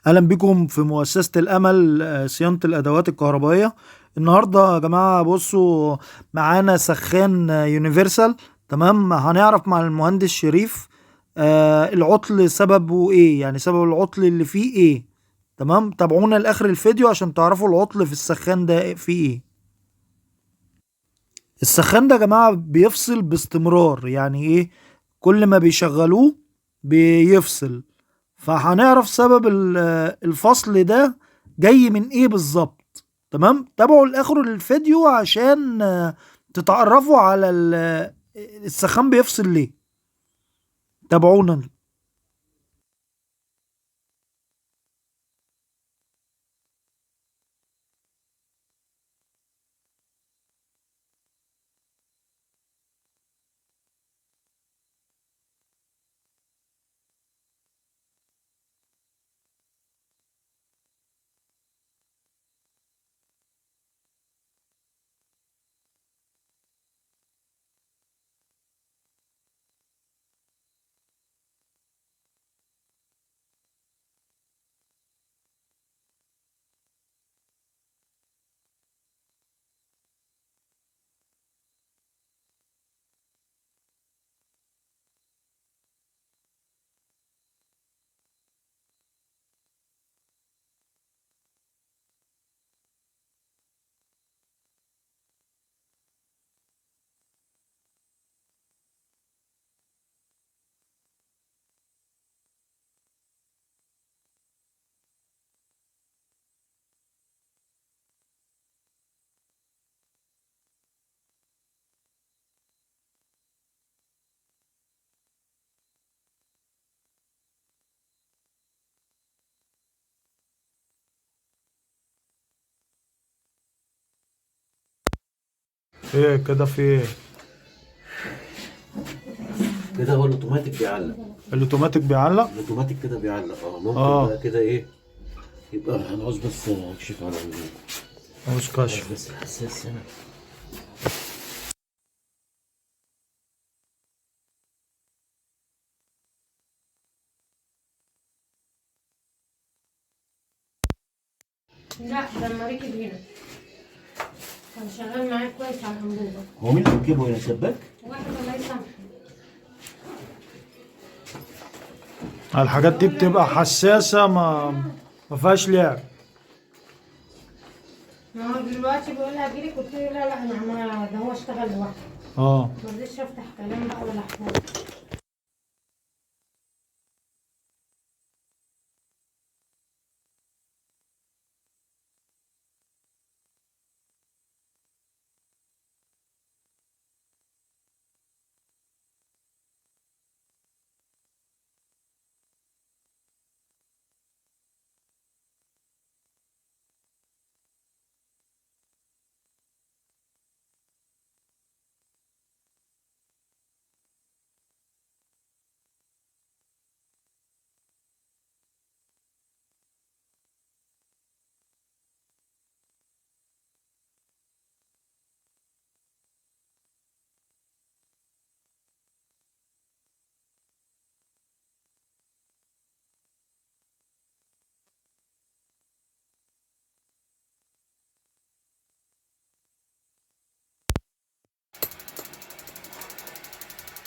اهلا بكم في مؤسسة الامل، صيانة الادوات الكهربائية. النهاردة يا جماعة بصوا، معانا سخان يونيفرسال. تمام، هنعرف مع المهندس شريف العطل سببه ايه، يعني سبب العطل اللي فيه ايه. تمام، تابعونا لاخر الفيديو عشان تعرفوا العطل في السخان ده فيه ايه. السخان ده يا جماعة بيفصل باستمرار، يعني ايه؟ كل ما بيشغلوه بيفصل. فهنعرف سبب الفصل ده جاي من ايه بالظبط. تمام، تابعوا لاخر الفيديو عشان تتعرفوا على السخان بيفصل ليه. تابعونا. ايه كده في ايه؟ كده هو الاوتوماتيك بيعلق. الاوتوماتيك بيعلق. الاوتوماتيك كده بيعلق، ممكن اه، بقى كده ايه. يبقى هنعوز بس اكشف على مش عاوز كشف. بس الحساس هنا. لا ده لما ركب هنا كان شغال معايا كويس على الانبوبه. هو مين اللي ركبه هنا، سباك؟ واحد الله يسامحه. الحاجات دي بتبقى حساسة، ما فيهاش لعب. ما هو دلوقتي بيقول لي هجيلك، قلت له لا لا انا ده هو اشتغل لوحده. اه، ما رضيتش افتح كلام بقى ولا حوار.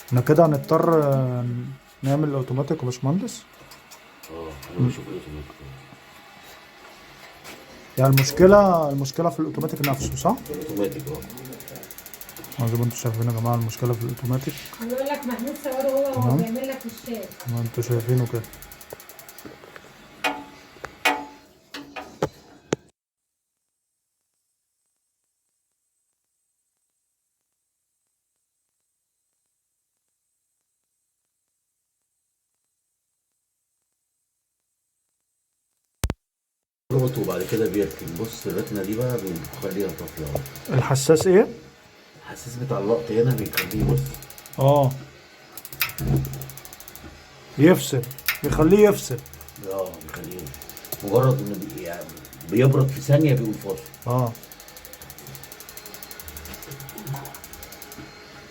احنا كده هنضطر نعمل الاوتوماتيك يا باشمهندس. انا بشوف الاوتوماتيك. يعني المشكلة في الاوتوماتيك نفسه، صح؟ الاوتوماتيك زي ما انتوا شايفين يا جماعة، المشكلة في الاوتوماتيك. بيقول لك محمود صوره هو وهو تمام، بيعمل لك الشاي. زي ما انتوا شايفينه كده. روبوت وبعد كده بيركن. بص الركنه دي بقى بنخليها طافيه اهو. الحساس ايه؟ الحساس بتاع اللقط هنا بيخليه بص. اه، يفصل، يخليه يفصل. بيخليه مجرد انه يعني بيبرد في ثانيه بيقول فاصل. اه،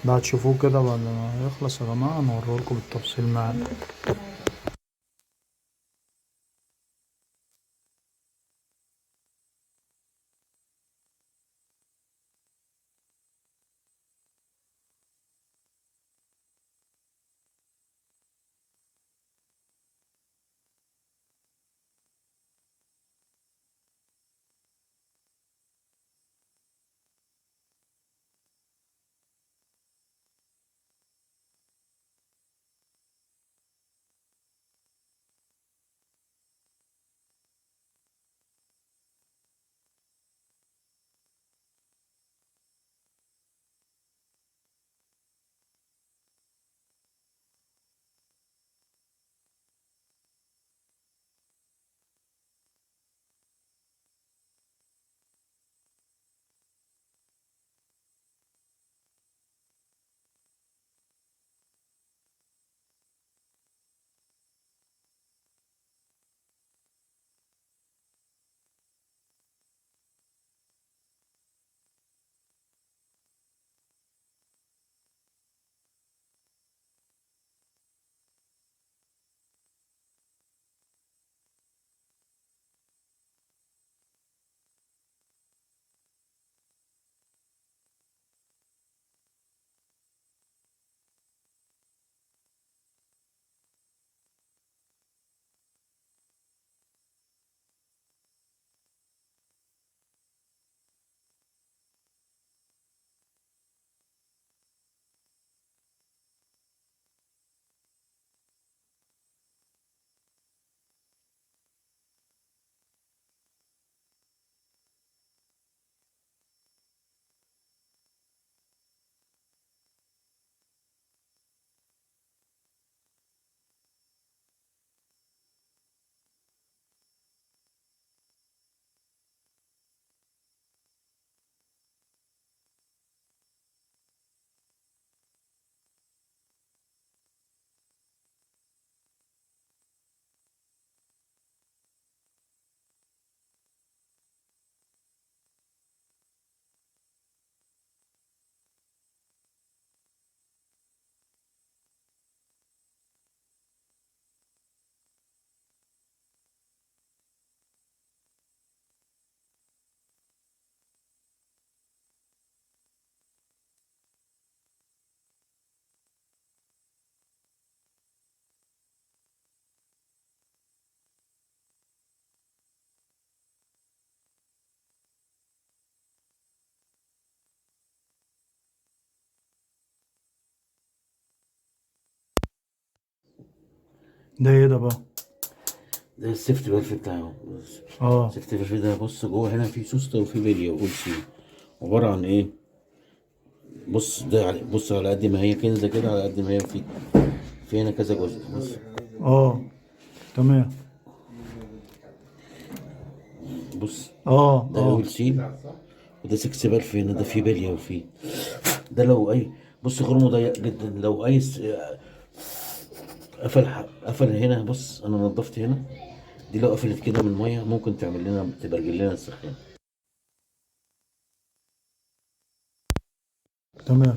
ده هتشوفوه كده بعد ما يخلص يا جماعة، نوريه لكم بالتفصيل معانا. ده ايه ده بقى؟ ده السيفت بيلف بتاعه. اه. السيفت بيلف ده بص جوه هنا في سوستة وفي بلية وأول سي. عبارة عن ايه؟ بص ده بص على قد ما هي كنزة كده، على قد ما هي في هنا كذا جزء. بص اه. تمام. بص اه. ده اه. أول سي، وده 6 بلف هنا، ده في بلية وفي ده. لو أي بص خرمه ضيق جدا، لو أي قفل هنا. بص أنا نضفت هنا، دي لو قفلت كده من مية ممكن تعمل لنا تبرجل لنا السخان. تمام.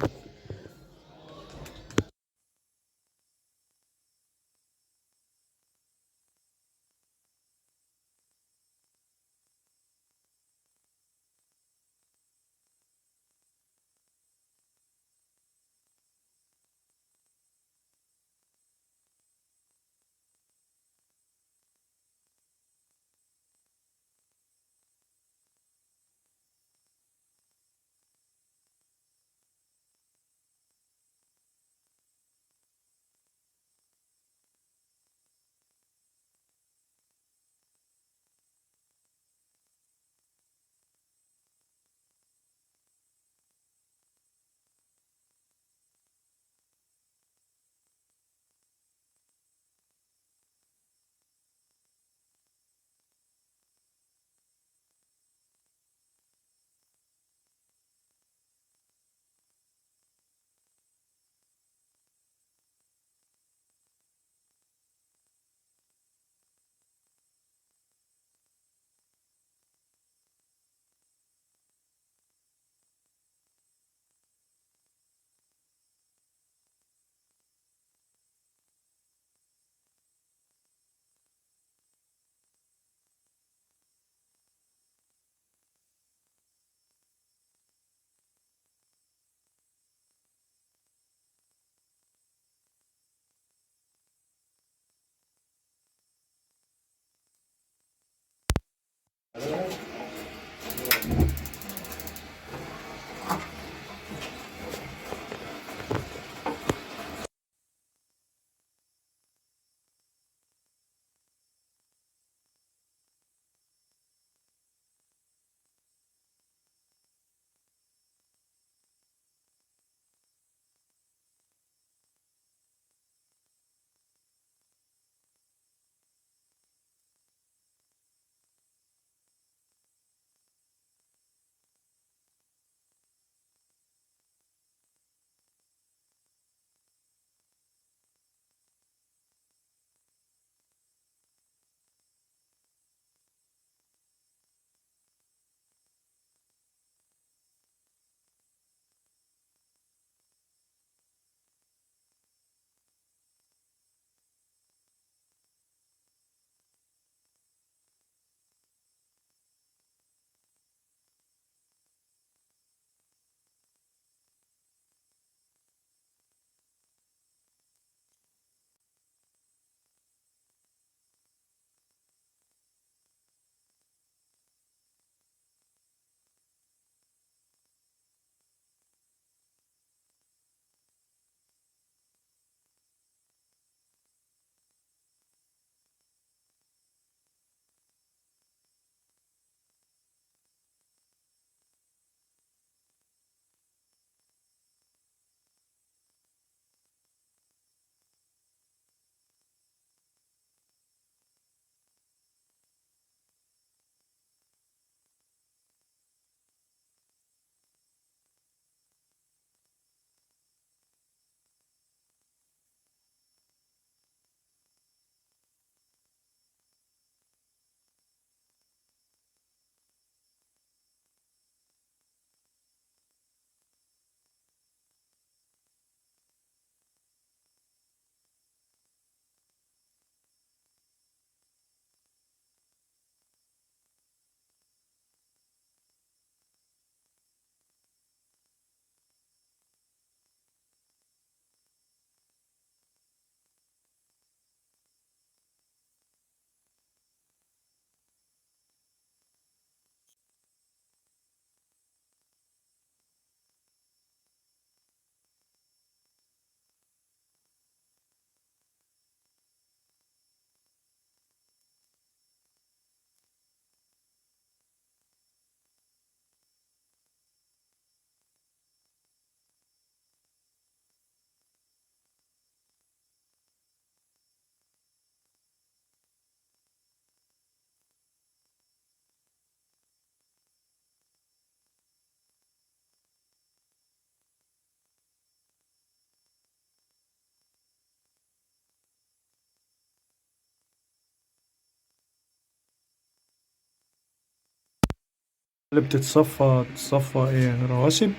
اللي بتتصفى ايه، رواسب؟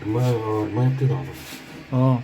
المية بتضعف. اه.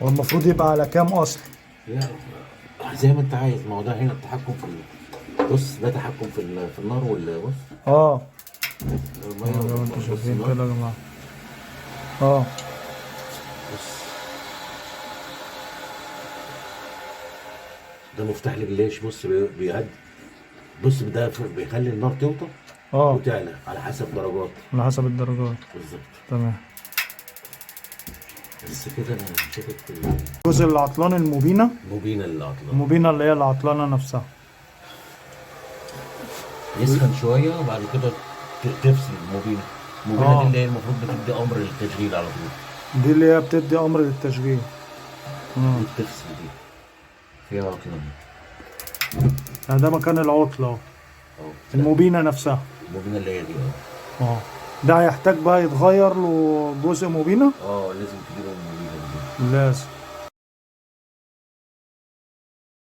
هو المفروض يبقى على كام اصل؟ لا، زي ما انت عايز. ما هو ده هنا التحكم في بص، ده تحكم في النار بص. اه. المية لو انتوا بص شايفين النار. كده يا جماعة. اه. بص، ده مفتاح الجلاش. بص بيهدي. بص، ده بيخلي النار توطى اه، وتعلى على حسب درجات. على حسب الدرجات. بالظبط. تمام. بس كده انا شاكك في الجزء اللي عطلان المبينة. المبينة اللي عطلانة. المبينة اللي هي العطلانة نفسها. يسخن شوية وبعد كده تفصل المبينة. المبينة آه. دي اللي هي المفروض بتدي أمر للتشغيل على طول. دي اللي هي بتدي أمر للتشغيل. دي بتفصل دي. فيها عطلان. يعني ده مكان العطلة اهو. اه، المبينة نفسها. المبينة اللي هي دي. اه. ده هيحتاج بقى يتغير له جزء مبينة؟ لازم تجيب المبينة دي. لازم.